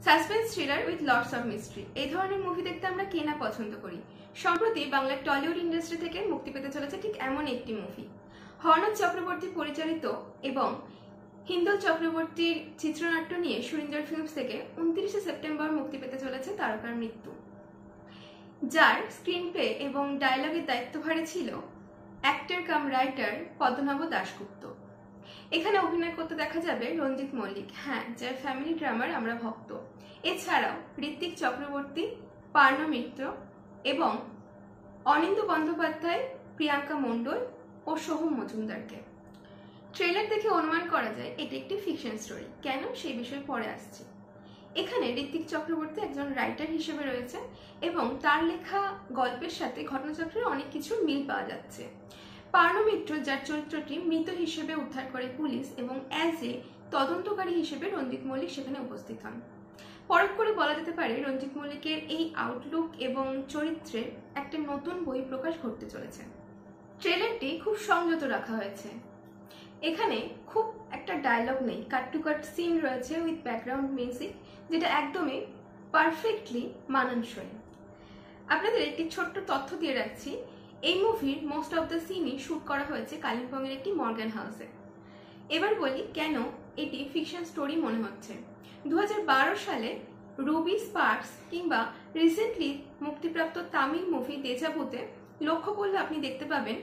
Suspense thriller with lots of mystery এই ধরনের movie দেখতে আমরা কে না পছন্দ করি। সম্প্রতি বাংলার টলিউড ইন্ডাস্ট্রি থেকে মুক্তি পেতে চলেছে ঠিক এমন একটি মুভি। হরনাথ চক্রবর্তী পরিচালিত এবং হিন্দল চক্রবর্তীর চিত্রনাট্য নিয়ে সুরিন্দর ফিল্মস থেকে 29 সেপ্টেম্বর মুক্তি পেতে চলেছে তারকার মৃত্যু, যার স্ক্রিন প্লে এবং ডায়লগের দায়িত্বভারে ছিল অ্যাক্টর কাম রাইটার পদ্মনাভ দাশগুপ্ত। এখানে অভিনয় করতে দেখা যাবে রঞ্জিত মল্লিক, হ্যাঁ, যার ফ্যামিলি ড্রামার আমরা ভক্ত। এছাড়াও ঋত্বিক চক্রবর্তী, পার্ণ মিত্র এবং অনিন্দ্য বন্দ্যোপাধ্যায়, প্রিয়াঙ্কা মণ্ডল ও সোহম মজুমদারকে। ট্রেলার দেখে অনুমান করা যায় এটি একটি ফিকশন স্টোরি। কেন, সেই বিষয়ে পরে আসছে। এখানে ঋত্বিক চক্রবর্তী একজন রাইটার হিসেবে রয়েছে এবং তার লেখা গল্পের সাথে ঘটনাচক্রের অনেক কিছুর মিল পাওয়া যাচ্ছে। পার্ণ মিত্র, যার চরিত্রটি মৃত হিসেবে উদ্ধার করে পুলিশ এবং অ্যাজ এ তদন্তকারী হিসেবে রঞ্জিত মল্লিক সেখানে উপস্থিত হন। পরখ করে বলা যেতে পারে রঞ্জিত মল্লিকের এই আউটলুক এবং চরিত্রের একটা নতুন বহিঃপ্রকাশ ঘটতে চলেছে। ট্রেলারটি খুব সংযত রাখা হয়েছে। এখানে খুব একটা ডায়লগ নেই, কাট টু কাট সিন রয়েছে উইথ ব্যাকগ্রাউন্ড মিউজিক, যেটা একদমই পারফেক্টলি মানানসই। আপনাদের একটি ছোট্ট তথ্য দিয়ে রাখছি, এই মুভির মোস্ট অফ দ্য সিনই শুট করা হয়েছে কালিম্পংয়ের একটি মর্গান হাউসে। এবার বলি কেন এটি ফিকশন স্টোরি মনে হচ্ছে। 2012 সালে রুবি স্পার্কস কিংবা রিসেন্টলি মুক্তিপ্রাপ্ত তামিল মুভি দেজাবুতে লক্ষ্য করলে আপনি দেখতে পাবেন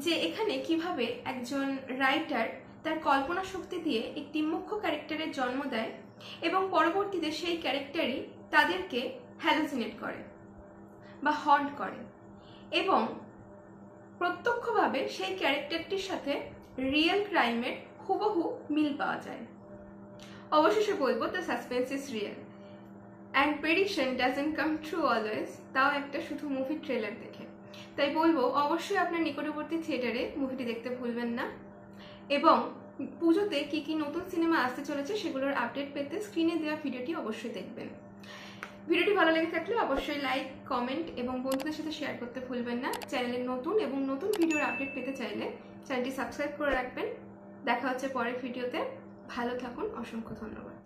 যে এখানে কিভাবে একজন রাইটার তার কল্পনা শক্তি দিয়ে একটি মুখ্য ক্যারেক্টারের জন্ম দেয় এবং পরবর্তীতে সেই ক্যারেক্টারই তাদেরকে হ্যালুসিনেট করে বা হন্ট করে এবং প্রত্যক্ষভাবে সেই ক্যারেক্টারটির সাথে রিয়েল ক্রাইমের হুবহু মিল পাওয়া যায়। অবশেষে বলবো the suspense is real and prediction doesn't come true always, তাও একটা শুধু মুভি ট্রেলার দেখে। তাই বলবো অবশ্যই আপনার নিকটবর্তী থিয়েটারে মুভিটি দেখতে ভুলবেন না এবং পুজোতে কি কি নতুন সিনেমা আসতে চলেছে সেগুলোর আপডেট পেতে স্ক্রিনে দেওয়া ভিডিওটি অবশ্যই দেখবেন। ভিডিওটি ভালো লেগে থাকলে অবশ্যই লাইক, কমেন্ট এবং বন্ধুদের সাথে শেয়ার করতে ভুলবেন না। চ্যানেলের নতুন ভিডিওর আপডেট পেতে চাইলে চ্যানেলটি সাবস্ক্রাইব করে রাখবেন। দেখা হচ্ছে পরের ভিডিওতে। ভালো থাকুন, অসংখ্য ধন্যবাদ।